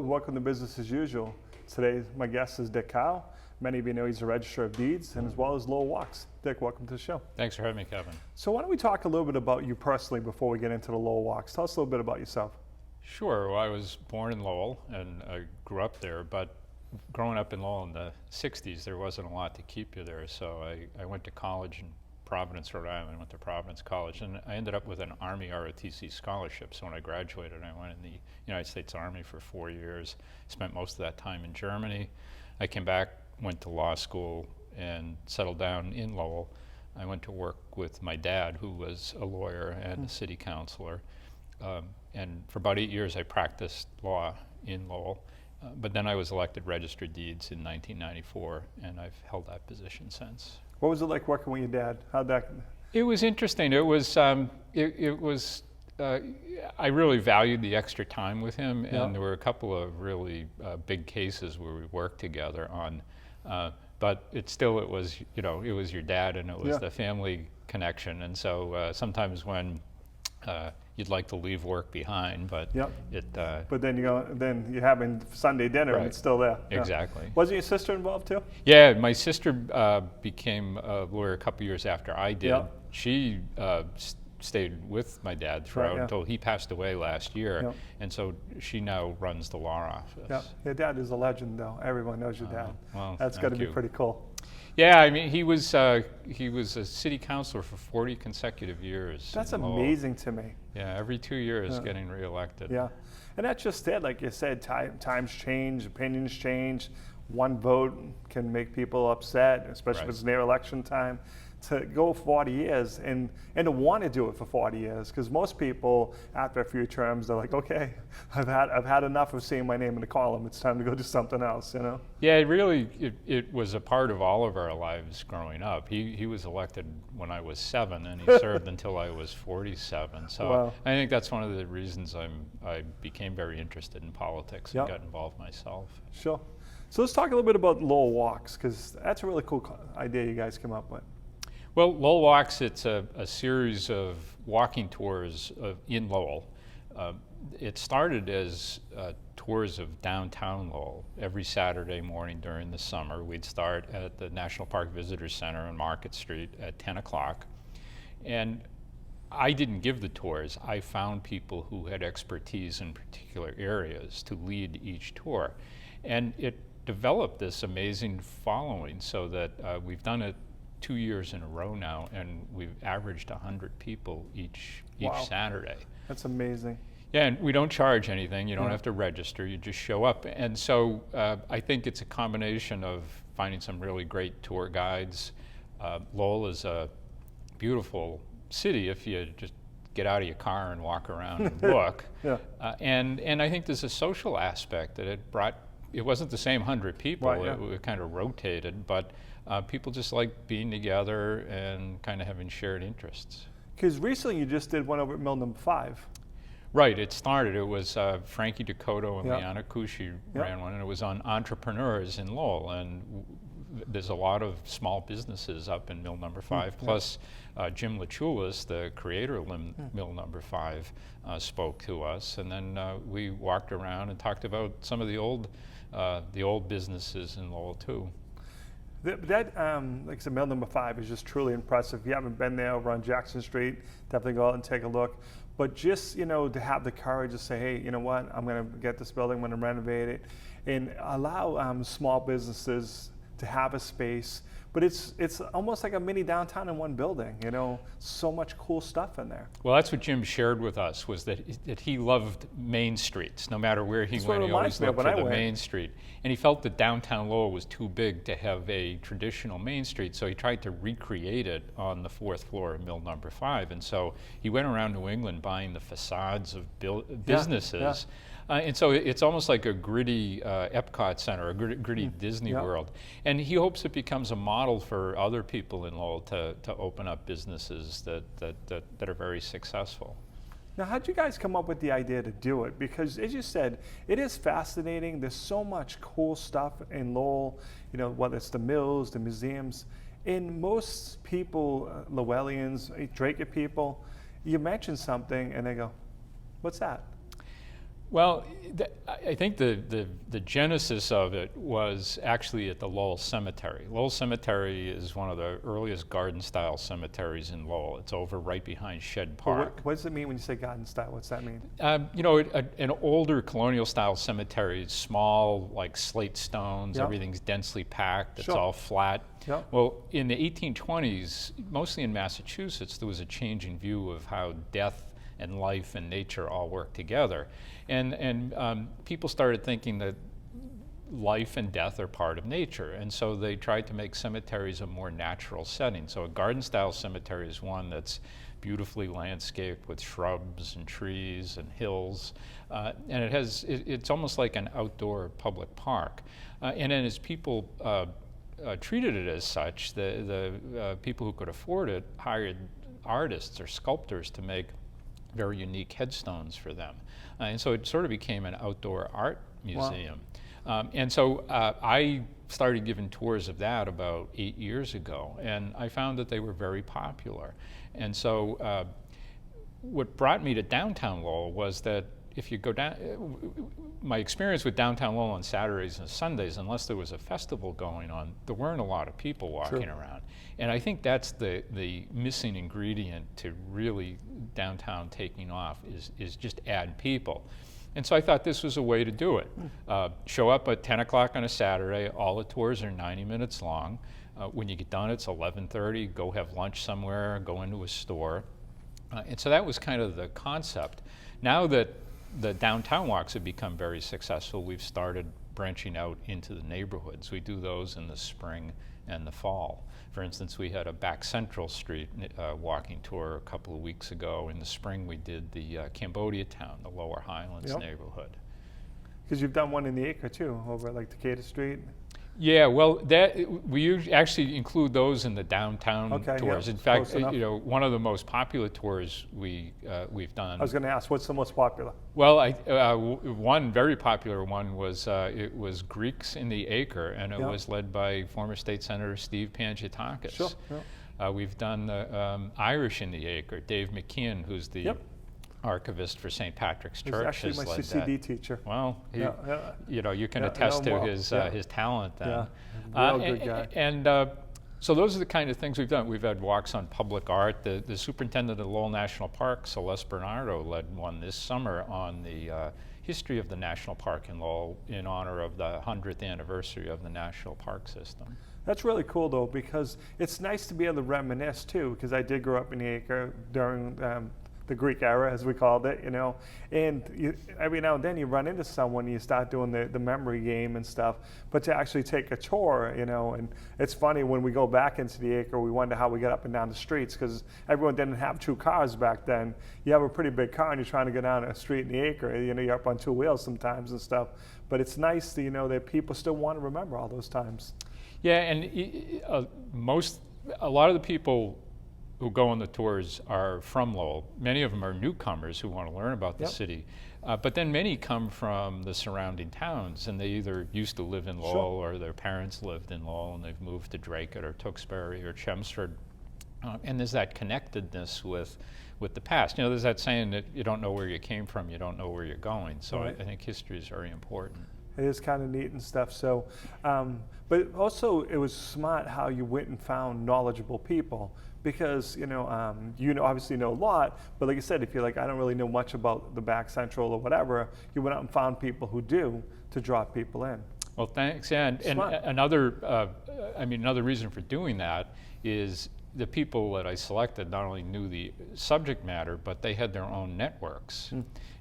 welcome to Business as Usual. Today, my guest is Dick Kyle. Many of you know he's a Register of Deeds, and as well as Lowell Walks. Dick, welcome to the show. Thanks for having me, Kevin. So why don't we talk a little bit about you personally before we get into the Lowell Walks. Tell us a little bit about yourself. Sure. Well, I was born in Lowell, and I grew up there, but growing up in Lowell in the 60s, there wasn't a lot to keep you there, so I went to college in Providence, Rhode Island. I went to Providence College, and I ended up with an Army ROTC scholarship. So when I graduated, I went in the United States Army for 4 years, spent most of that time in Germany. I came back, went to law school, and settled down in Lowell. I went to work with my dad, who was a lawyer and a city councilor. And for about 8 years, I practiced law in Lowell. But then I was elected Register of Deeds in 1994, and I've held that position since. What was it like working with your dad? How'd that? It was interesting. It was, I really valued the extra time with him, and there were a couple of really big cases where we worked together on, but it was, it was your dad, and it was the family connection. And so sometimes when you'd like to leave work behind, but But then you're having Sunday dinner, and it's still there. Exactly. Wasn't your sister involved too? Yeah, my sister became a lawyer a couple years after I did. She stayed with my dad throughout until he passed away last year, and so she now runs the law office. Yeah, your dad is a legend, though. Everyone knows your dad. Well, that's got to be pretty cool. Yeah, I mean, he was a city councilor for 40 consecutive years. That's amazing to me. Yeah, every 2 years getting reelected. Yeah, and that's just it. Like you said, times change, opinions change. One vote can make people upset, especially if it's near election time. To go 40 years and to want to do it for 40 years, because most people after a few terms they're like, okay, I've had enough of seeing my name in the column. It's time to go do something else, you know. Yeah, it was a part of all of our lives growing up. He was elected when I was 7, and he served until I was 47. So I think that's one of the reasons I became very interested in politics and got involved myself. Sure. So let's talk a little bit about Lowell Walks, because that's a really cool idea you guys came up with. Well, Lowell Walks, it's a series of walking tours in Lowell. It started as tours of downtown Lowell. Every Saturday morning during the summer, we'd start at the National Park Visitor Center on Market Street at 10 o'clock. And I didn't give the tours. I found people who had expertise in particular areas to lead each tour. And it developed this amazing following, so that we've done it 2 years in a row now, and we've averaged 100 people each Saturday. That's amazing. Yeah, and we don't charge anything. You don't have to register. You just show up. And so I think it's a combination of finding some really great tour guides. Lowell is a beautiful city if you just get out of your car and walk around and look. And I think there's a social aspect that it brought. It wasn't the same 100 people. It kind of rotated, but people just like being together and kind of having shared interests. Because recently you just did one over at Mill Number 5. Right, it started. It was Frankie Dakota and Liana Kushi ran one, and it was on entrepreneurs in Lowell. And there's a lot of small businesses up in Mill Number 5. Plus, Jim Lachulis, the creator of Mill Number 5, spoke to us. And then we walked around and talked about some of the old businesses in Lowell too. Like I said, Mill Number 5 is just truly impressive. If you haven't been there over on Jackson Street, definitely go out and take a look. But just, to have the courage to say, hey, you know what, I'm going to get this building, I'm going to renovate it, and allow small businesses to have a space. But it's almost like a mini downtown in one building, so much cool stuff in there. Well, that's what Jim shared with us, was that he loved main streets. No matter where he went, he always looked for the main street. And he felt that downtown Lowell was too big to have a traditional main street, so he tried to recreate it on the 4th floor of Mill Number 5. And so he went around New England buying the facades of businesses. And so it's almost like a gritty Epcot Center, a gritty Disney World. And he hopes it becomes a model for other people in Lowell to open up businesses that are very successful. Now, how'd you guys come up with the idea to do it? Because as you said, it is fascinating. There's so much cool stuff in Lowell, whether it's the mills, the museums. And most people, Lowellians, Draker people, you mention something and they go, what's that? Well, I think the genesis of it was actually at the Lowell Cemetery. Lowell Cemetery is one of the earliest garden-style cemeteries in Lowell. It's over right behind Shed Well, Park. what does it mean when you say garden style? What's that mean? You know, an older colonial-style cemetery is small, like slate stones. Yep. Everything's densely packed. It's Sure. all flat. Yep. Well, in the 1820s, mostly in Massachusetts, there was a change in view of how death and life and nature all work together. And people started thinking that life and death are part of nature. And so they tried to make cemeteries a more natural setting. So a garden-style cemetery is one that's beautifully landscaped with shrubs and trees and hills. And it's almost like an outdoor public park. And then as people treated it as such, the people who could afford it hired artists or sculptors to make very unique headstones for them. And so it sort of became an outdoor art museum. Wow. And so I started giving tours of that about 8 years ago, and I found that they were very popular. And so what brought me to downtown Lowell was that if you go down, my experience with downtown Lowell on Saturdays and Sundays, unless there was a festival going on, there weren't a lot of people walking around. And I think that's the missing ingredient to really downtown taking off is just add people. And so I thought this was a way to do it. Show up at 10 o'clock on a Saturday, all the tours are 90 minutes long. When you get done, it's 11:30, go have lunch somewhere, go into a store. And so that was kind of the concept. Now that the downtown walks have become very successful, we've started branching out into the neighborhoods. We do those in the spring and the fall. For instance, we had a Back Central Street walking tour a couple of weeks ago. In the spring, we did the Cambodia Town, the Lower Highlands neighborhood. Because you've done one in the Acre too, over like Decatur Street. Yeah, well, we actually include those in the downtown tours. Yeah, in fact, you know, one of the most popular tours we've done. I was going to ask, what's the most popular? Well, one very popular one was it was Greeks in the Acre, and it was led by former State Senator Steve Pangiatakis. Sure. Yeah. We've done the Irish in the Acre. Dave McKeon, who's the archivist for St. Patrick's Church, actually my CCD teacher. Well, you know, you can attest to his talent then. Yeah, real good guy. And so those are the kind of things we've done. We've had walks on public art. The superintendent of Lowell National Park, Celeste Bernardo, led one this summer on the history of the national park in Lowell in honor of the 100th anniversary of the national park system. That's really cool though, because it's nice to be able to reminisce too, because I did grow up in the Acre during the Greek era, as we called it, you know, and every now and then you run into someone and you start doing the memory game and stuff, but to actually take a tour, you know, and it's funny when we go back into the Acre, we wonder how we get up and down the streets, because everyone didn't have two cars back then. You have a pretty big car and you're trying to go down a street in the Acre, you know, you're up on two wheels sometimes and stuff, but it's nice to, you know, that people still want to remember all those times. Yeah, and a lot of the people who go on the tours are from Lowell. Many of them are newcomers who want to learn about the city. But then many come from the surrounding towns, and they either used to live in Lowell or their parents lived in Lowell and they've moved to Dracut or Tewksbury or Chelmsford. And there's that connectedness with the past. You know, there's that saying that you don't know where you came from, you don't know where you're going. So I think history is very important. It is kind of neat and stuff. So, but also it was smart how you went and found knowledgeable people, because you know obviously know a lot, but like I said, if you're like, I don't really know much about the Back Central or whatever, you went out and found people who do to draw people in. Well, thanks. And another reason for doing that is the people that I selected not only knew the subject matter, but they had their own networks.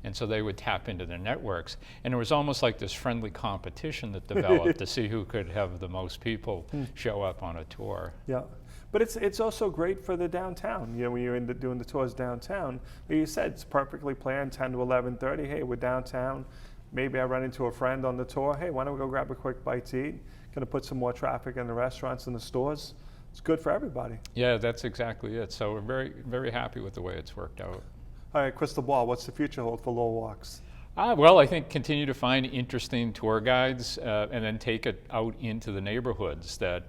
And so they would tap into their networks. And it was almost like this friendly competition that developed to see who could have the most people show up on a tour. Yeah. But it's also great for the downtown. You know, when you're doing the tours downtown, like you said, it's perfectly planned, 10 to 11:30. Hey, we're downtown. Maybe I run into a friend on the tour. Hey, why don't we go grab a quick bite to eat? Going to put some more traffic in the restaurants and the stores. It's good for everybody. Yeah, that's exactly it. So we're very, very happy with the way it's worked out. All right, crystal ball, what's the future hold for Lowell Walks? Well, I think continue to find interesting tour guides and then take it out into the neighborhoods that,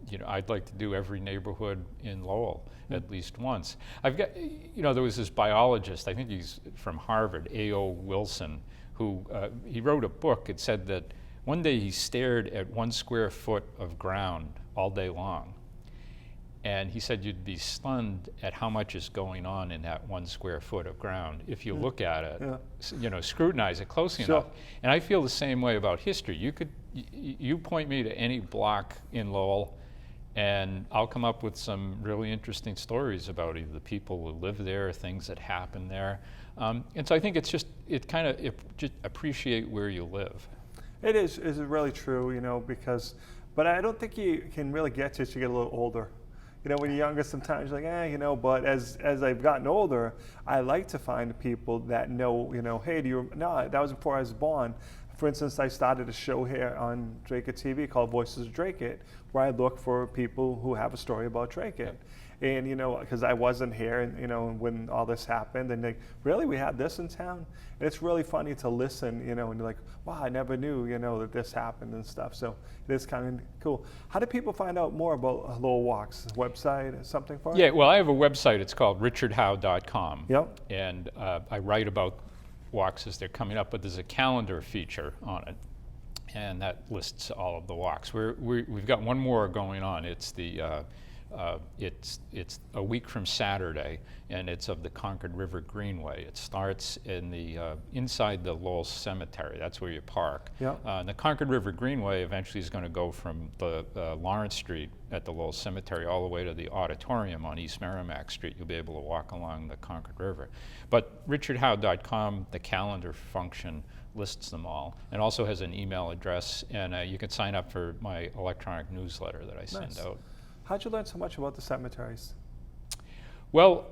you know, I'd like to do every neighborhood in Lowell at least once. I've got, you know, there was this biologist, I think he's from Harvard, A.O. Wilson, who he wrote a book. It said that one day he stared at 1 square foot of ground all day long. And he said you'd be stunned at how much is going on in that 1 square foot of ground if you look at it, you know, scrutinize it closely enough. And I feel the same way about history. You point me to any block in Lowell, and I'll come up with some really interesting stories about either the people who live there, things that happen there. And so I think it's just appreciate where you live. It is really true, you know, but I don't think you can really get to it as you get a little older. You know, when you're younger, sometimes you're like, you know, but as I've gotten older, I like to find people that know, you know, hey, no, that was before I was born. For instance, I started a show here on Drake It TV called Voices of Drake It, where I look for people who have a story about Drake It. And, you know, because I wasn't here, and, you know, when all this happened, and like, really, we had this in town? And it's really funny to listen, you know, and you're like, wow, I never knew, you know, that this happened and stuff. So it is kind of cool. How do people find out more about Lowell Walks? Website or something for it? Yeah, well, I have a website. It's called richardhowe.com. Yep. And I write about walks as they're coming up, but there's a calendar feature on it, and that lists all of the walks. We've got one more going on. It's it's a week from Saturday, and it's of the Concord River Greenway. It starts in the inside the Lowell Cemetery. That's where you park. Yeah. And the Concord River Greenway eventually is going to go from the Lawrence Street at the Lowell Cemetery all the way to the auditorium on East Merrimack Street. You'll be able to walk along the Concord River. But richardhowe.com, the calendar function, lists them all, and also has an email address, and you can sign up for my electronic newsletter that I send out. How'd you learn so much about the cemeteries? Well,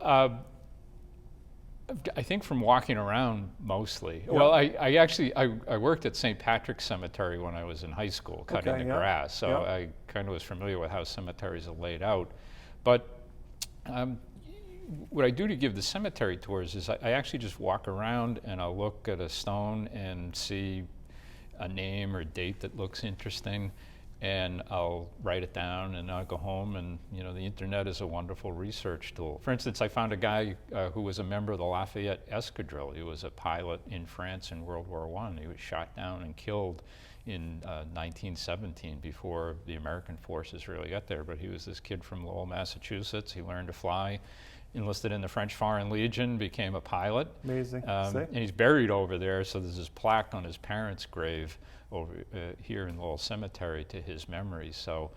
I think from walking around mostly. Yeah. Well, I actually worked at St. Patrick's Cemetery when I was in high school, cutting the grass, so I kind of was familiar with how cemeteries are laid out. But what I do to give the cemetery tours is I actually just walk around and I'll look at a stone and see a name or date that looks interesting, and I'll write it down, and I'll go home, and you know, the internet is a wonderful research tool. For instance, I found a guy who was a member of the Lafayette Escadrille. He was a pilot in France in World War I. He was shot down and killed in 1917 before the American forces really got there. But he was this kid from Lowell, Massachusetts. He learned to fly, enlisted in the French Foreign Legion, became a pilot. Amazing. And he's buried over there, so there's this plaque on his parents' grave over here in Lowell Cemetery to his memory. So,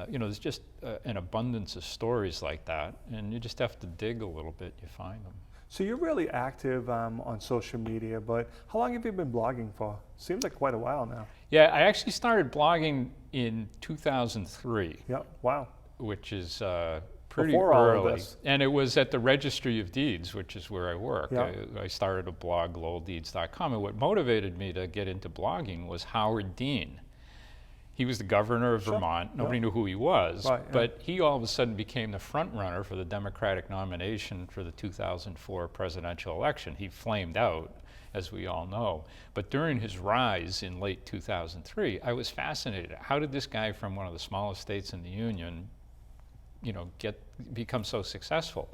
you know, there's just an abundance of stories like that, and you just have to dig a little bit, you find them. So you're really active on social media, but how long have you been blogging for? Seems like quite a while now. Yeah, I actually started blogging in 2003. Yep, wow. Which is pretty Before all of early. this. And it was at the Registry of Deeds, which is where I work. Yeah. I started a blog, lowelldeeds.com, and what motivated me to get into blogging was Howard Dean. He was the governor of Vermont. Nobody knew who he was, but he all of a sudden became the front runner for the Democratic nomination for the 2004 presidential election. He flamed out, as we all know. But during his rise in late 2003, I was fascinated. How did this guy from one of the smallest states in the Union, you know, become so successful?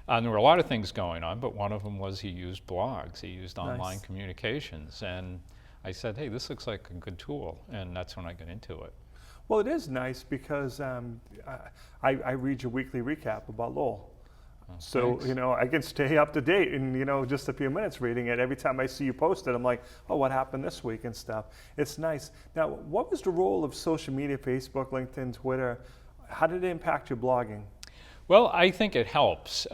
There were a lot of things going on, but one of them was he used blogs. He used online communications, and I said, hey, this looks like a good tool, and that's when I got into it. Well, it is nice because I read your weekly recap about Lowell. So, thanks. you know, I can stay up to date in, you know, just a few minutes reading it. Every time I see you post it, I'm like, oh, what happened this week and stuff. It's nice. Now, what was the role of social media, Facebook, LinkedIn, Twitter? How did it impact your blogging? Well, I think it helps.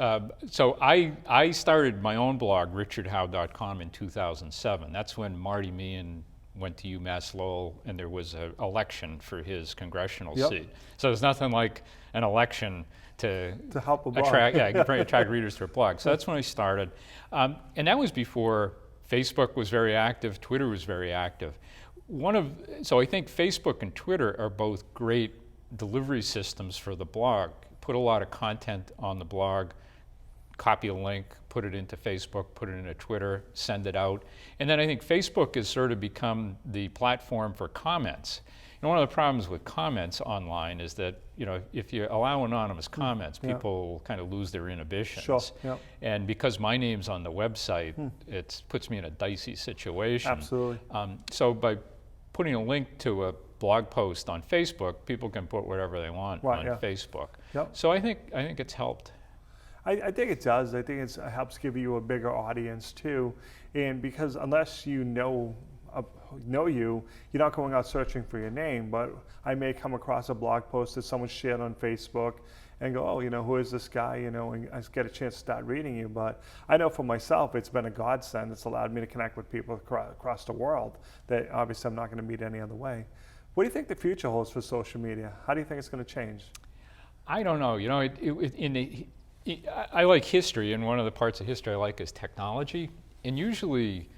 So I started my own blog, richardhowe.com, in 2007. That's when Marty Meehan went to UMass Lowell, and there was an election for his congressional seat. So there's nothing like an election to help a blog. attract readers to a blog. So that's when I started. And that was before Facebook was very active, Twitter was very active. So I think Facebook and Twitter are both great delivery systems for the blog. Put a lot of content on the blog, copy a link, put it into Facebook, put it into Twitter, send it out. And then I think Facebook has sort of become the platform for comments. And one of the problems with comments online is that, you know, if you allow anonymous comments, people kind of lose their inhibitions. Sure. Yeah. And because my name's on the website, it puts me in a dicey situation. Absolutely. So by putting a link to a blog post on Facebook, people can put whatever they want on Facebook. Yep. So I think it's helped. I think it does. I think it helps give you a bigger audience too, and because unless you know you, you're not going out searching for your name. But I may come across a blog post that someone shared on Facebook, and go, oh, you know, who is this guy? You know, and I just get a chance to start reading you. But I know for myself, it's been a godsend. It's allowed me to connect with people across the world that obviously I'm not going to meet any other way. What do you think the future holds for social media? How do you think it's going to change? I don't know. You know, I like history, and one of the parts of history I like is technology. And usually,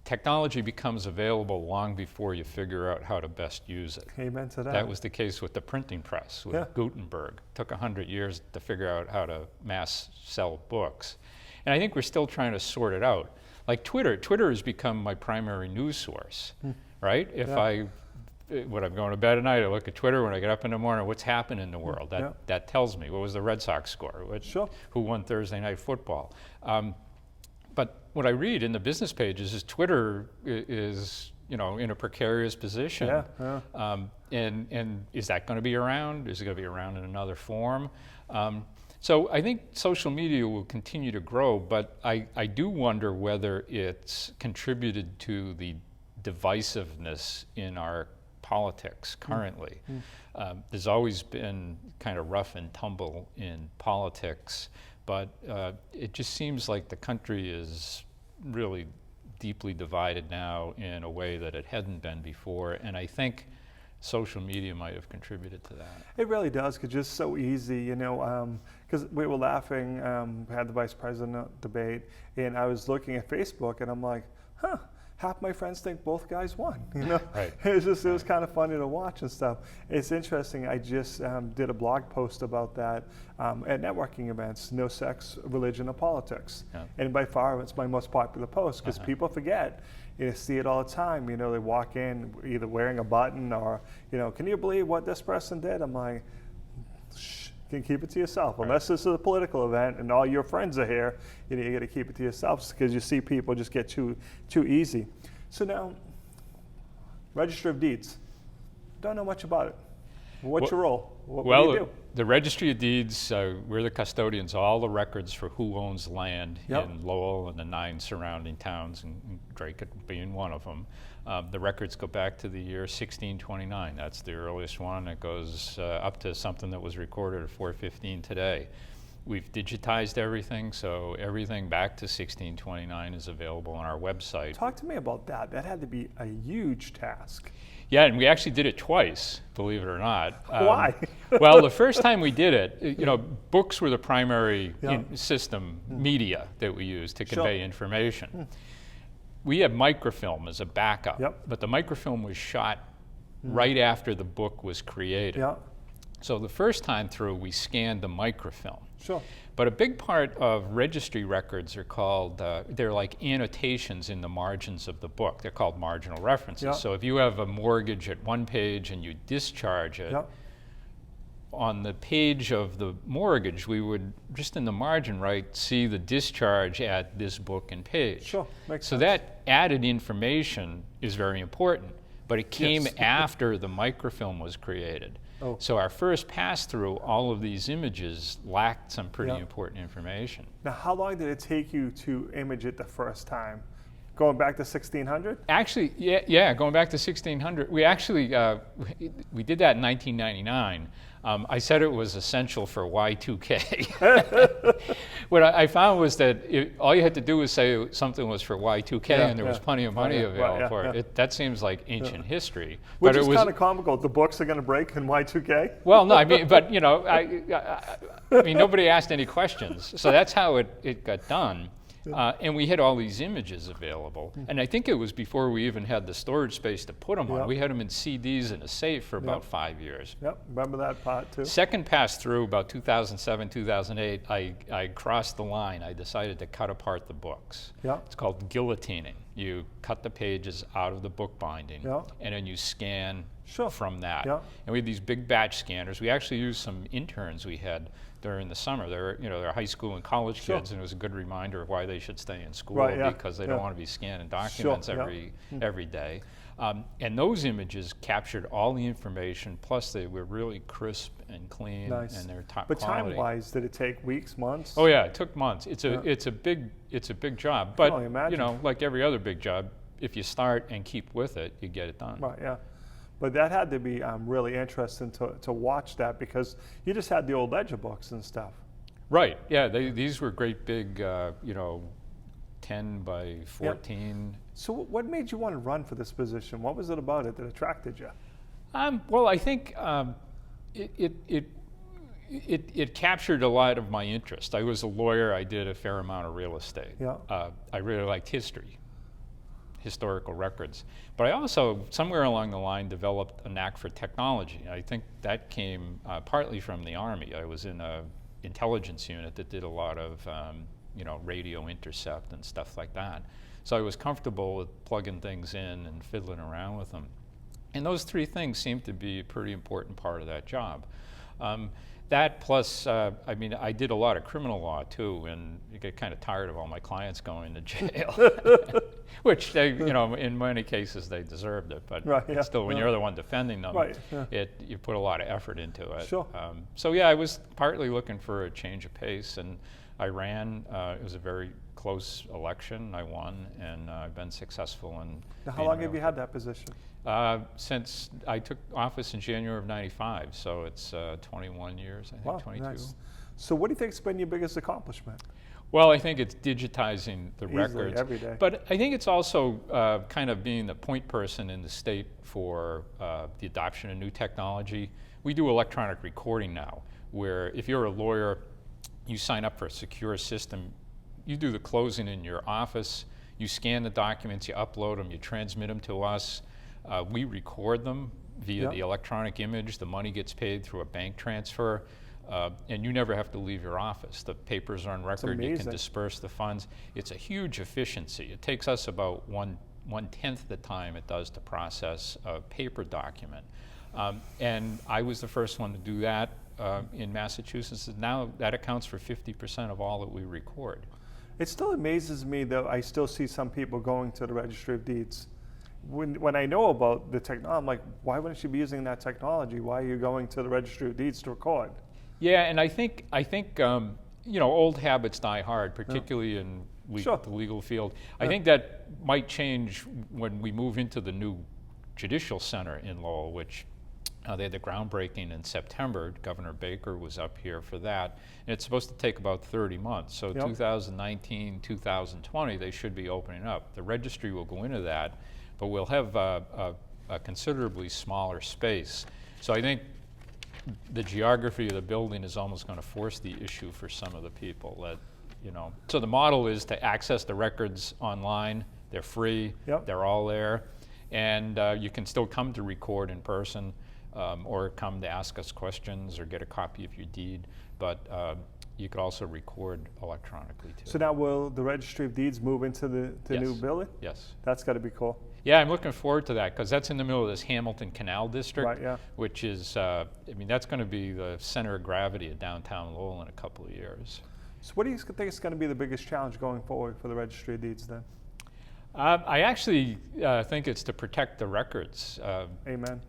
technology becomes available long before you figure out how to best use it. Amen to that. That was the case with the printing press, with Gutenberg. It took 100 years to figure out how to mass sell books. And I think we're still trying to sort it out. Like Twitter has become my primary news source, right? When I'm going to bed at night, I look at Twitter. When I get up in the morning, what's happened in the world? That tells me. What was the Red Sox score? Who won Thursday Night Football? But what I read in the business pages is Twitter is, you know, in a precarious position. And is that going to be around? Is it going to be around in another form? So I think social media will continue to grow, but I do wonder whether it's contributed to the divisiveness in our politics currently. There's always been kind of rough and tumble in politics, but it just seems like the country is really deeply divided now in a way that it hadn't been before, and I think social media might have contributed to that. It really does, because it's just so easy, you know, because we were laughing, we had the vice president debate, and I was looking at Facebook, and I'm like, huh, half my friends think both guys won, you know? Right. It was kind of funny to watch and stuff. It's interesting, I just did a blog post about that at networking events, no sex, religion, or politics. And by far, it's my most popular post, because people forget. You see it all the time, you know, they walk in either wearing a button or, you know, can you believe what this person did? I'm like, shh, you can keep it to yourself. Unless this is a political event and all your friends are here, you know, you got to keep it to yourself, because you see people just get too easy. So now, Registry of Deeds. Don't know much about it. What's your role? What do you do? The Registry of Deeds, we're the custodians of all the records for who owns land in Lowell and the 9 surrounding towns, and Drake being one of them. The records go back to the year 1629. That's the earliest one. It goes up to something that was recorded at 415 today. We've digitized everything, so everything back to 1629 is available on our website. Talk to me about that. That had to be a huge task. Yeah, and we actually did it twice, believe it or not. Why? Well, the first time we did it, you know, books were the primary system media that we used to convey information. We had microfilm as a backup, but the microfilm was shot right after the book was created. So the first time through, we scanned the microfilm. But a big part of registry records are called, they're like annotations in the margins of the book. They're called marginal references. So if you have a mortgage at one page and you discharge it, on the page of the mortgage, we would, just in the margin, see the discharge at this book and page. Makes so sense. that added information is very important, but it came after the microfilm was created. So our first pass through, all of these images lacked some pretty important information. Now, how long did it take you to image it the first time? Going back to 1600? Actually, going back to 1600. We actually, we did that in 1999. I said it was essential for Y2K. What I found was that all you had to do was say something was for Y2K, and there was plenty of money available for it. That seems like ancient history. Which is kind of comical. The books are going to break in Y2K? Well, no, I mean, but you know, I mean, nobody asked any questions, so that's how it got done. And we had all these images available. And I think it was before we even had the storage space to put them on. We had them in CDs in a safe for about 5 years. Remember that part too? Second pass through, about 2007, 2008, I crossed the line. I decided to cut apart the books. It's called guillotining. You cut the pages out of the book binding, and then you scan Sure. from that. Yeah. And we had these big batch scanners. We actually used some interns we had during the summer. They're high school and college Sure. kids, and it was a good reminder of why they should stay in school, Right, yeah, because they yeah. don't want to be scanning documents Sure, yeah. every day. And those images captured all the information, plus they were really crisp and clean, Nice. and they're top But quality. time-wise, did it take weeks, months? Oh yeah, it took months. It's Yeah. a big job, only but imagine. you know, like every other big job, if you start and keep with it, you get it done. Right, yeah. But that had to be really interesting to watch that, because you just had the old ledger books and stuff. Right. Yeah. These were great big, 10 by 14. So what made you want to run for this position? What was it about it that attracted you? Well, I think it captured a lot of my interest. I was a lawyer. I did a fair amount of real estate. Yeah. I really liked history, historical records. But I also, somewhere along the line, developed a knack for technology. I think that came partly from the Army. I was in a intelligence unit that did a lot of radio intercept and stuff like that. So I was comfortable with plugging things in and fiddling around with them. And those three things seem to be a pretty important part of that job. That plus, I did a lot of criminal law too, and you get kind of tired of all my clients going to jail, which they, in many cases they deserved it. But Right, yeah, still, when yeah. you're the one defending them, Right, yeah. you put a lot of effort into it. Sure. So yeah, I was partly looking for a change of pace, and I ran. It was a very close election. I won, and I've been successful in. Now, how being long have around. you had that position? Since I took office in January of '95, so it's 21 years, I think, Wow, 22. nice. So what do you think's been your biggest accomplishment? Well, I think it's digitizing the Easily, records. every day. But I think it's also kind of being the point person in the state for the adoption of new technology. We do electronic recording now, where if you're a lawyer, you sign up for a secure system, you do the closing in your office, you scan the documents, you upload them, you transmit them to us. We record them via Yep. the electronic image. The money gets paid through a bank transfer, and you never have to leave your office. The papers are on record. You can amazing. disperse the funds. It's a huge efficiency. It takes us about one-tenth the time it does to process a paper document. And I was the first one to do that in Massachusetts. And now that accounts for 50% of all that we record. It still amazes me that I still see some people going to the Registry of Deeds. When I know about the technology, I'm like, why wouldn't you be using that technology? Why are you going to the Registry of Deeds to record? Yeah, and I think old habits die hard, particularly in Sure. the legal field. I think that might change when we move into the new judicial center in Lowell, which they had the groundbreaking in September. Governor Baker was up here for that, and it's supposed to take about 30 months. So Yep. 2019, 2020, they should be opening up. The registry will go into that, but we'll have a considerably smaller space. So I think the geography of the building is almost going to force the issue for some of the people that, So the model is to access the records online. They're free. Yep. They're all there. And you can still come to record in person or come to ask us questions or get a copy of your deed. But you could also record electronically too. So now will the Registry of Deeds move into the new Yes. building? Yes. That's got to be cool. Yeah, I'm looking forward to that because that's in the middle of this Hamilton Canal District, Right, yeah. which is, that's going to be the center of gravity of downtown Lowell in a couple of years. So what do you think is going to be the biggest challenge going forward for the Registry of Deeds then? I actually think it's to protect the records. Amen.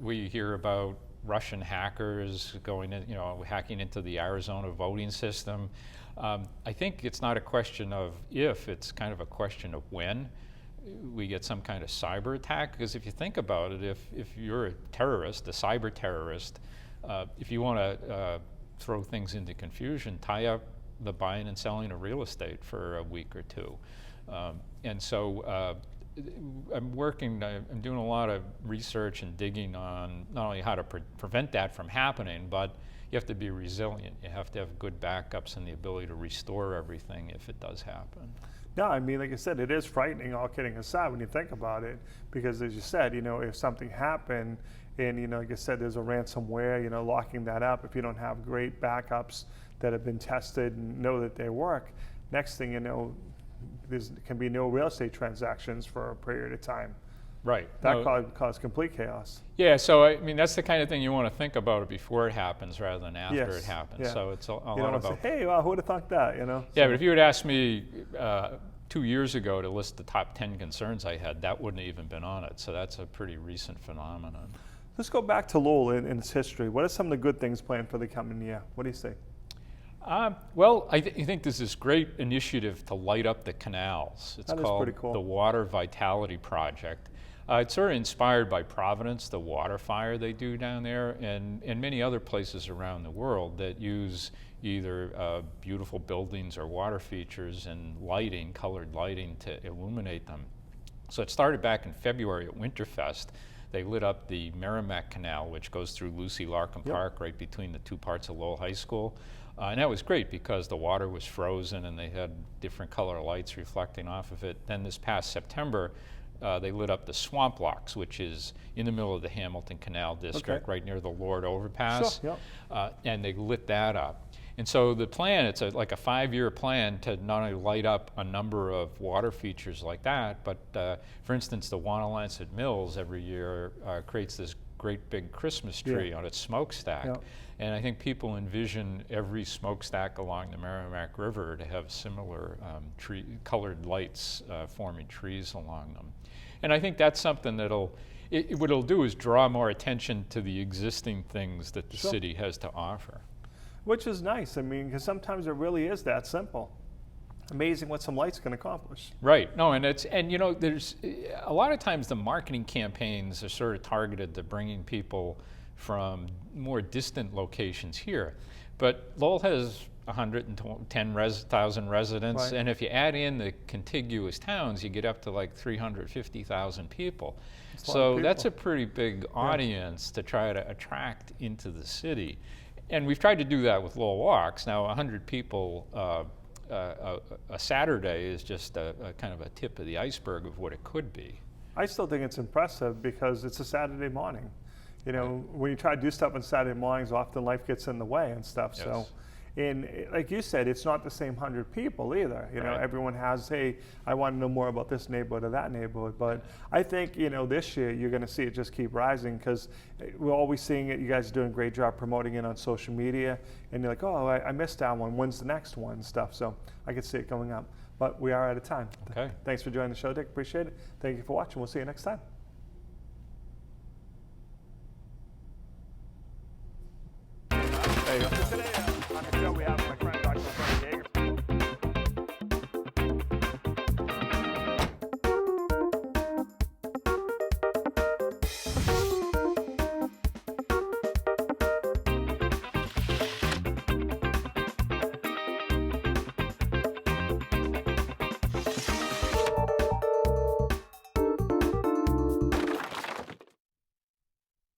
We hear about Russian hackers going in, hacking into the Arizona voting system. I think it's not a question of if, it's kind of a question of when we get some kind of cyber attack. Because if you think about it, if you're a terrorist, a cyber terrorist, if you want to throw things into confusion, tie up the buying and selling of real estate for a week or two. And so I'm doing a lot of research and digging on not only how to prevent that from happening, but you have to be resilient. You have to have good backups and the ability to restore everything if it does happen. No, I mean, like I said, it is frightening, all kidding aside, when you think about it, because as you said, if something happened and, like I said, there's a ransomware, locking that up, if you don't have great backups that have been tested and know that they work, next thing you know, there can be no real estate transactions for a period of time. Right. That No, caused complete chaos. yeah, so I mean, that's the kind of thing you want to think about it before it happens rather than after Yes, it happens. yeah. So it's a You lot don't want to about. say, hey, well, who would have thought that, you know? Yeah, So- but if you had asked me 2 years ago to list the top 10 concerns I had, that wouldn't have even been on it. So that's a pretty recent phenomenon. Let's go back to Lowell in its history. What are some of the good things planned for the coming year? What do you say? Well, I think there's this great initiative to light up the canals. It's That is called pretty cool. the Water Vitality Project. It's sort of inspired by Providence, the water fire they do down there, and many other places around the world that use either beautiful buildings or water features and lighting, colored lighting, to illuminate them. So it started back in February at Winterfest. They lit up the Merrimack Canal, which goes through Lucy Larkin Yep. Park, right between the two parts of Lowell High School. And that was great because the water was frozen and they had different color lights reflecting off of it. Then this past September, they lit up the Swamp Locks, which is in the middle of the Hamilton Canal District, Okay. right near the Lord Overpass. Sure, And they lit that up. And so the plan, it's like a 5-year plan to not only light up a number of water features like that, but for instance, the Wanalancet Mills every year creates this great big Christmas tree on its smokestack. Yeah. And I think people envision every smokestack along the Merrimack River to have similar colored lights forming trees along them. And I think that's something that'll, what it'll do is draw more attention to the existing things that the Sure. city has to offer. Which is nice. I mean, because sometimes it really is that simple. Amazing what some lights can accomplish. Right. No, and you know, there's a lot of times the marketing campaigns are sort of targeted to bringing people from more distant locations here. But Lowell has 110,000 residents, Right. and if you add in the contiguous towns, you get up to like 350,000 people. That's a lot of So people. that's a pretty big audience to try to attract into the city. And we've tried to do that with Lowell Walks. Now, 100 people a Saturday is just a kind of a tip of the iceberg of what it could be. I still think it's impressive because it's a Saturday morning. You know, when you try to do stuff on Saturday mornings, often life gets in the way and stuff. Yes. So, and like you said, it's not the same 100 people either. You know, Right. everyone has, hey, I want to know more about this neighborhood or that neighborhood. But I think, you know, this year you're going to see it just keep rising because we're always seeing it. You guys are doing a great job promoting it on social media. And you're like, oh, I missed that one. When's the next one and stuff. So I can see it going up. But we are out of time. Okay. Thanks for joining the show, Dick. Appreciate it. Thank you for watching. We'll see you next time. There you go.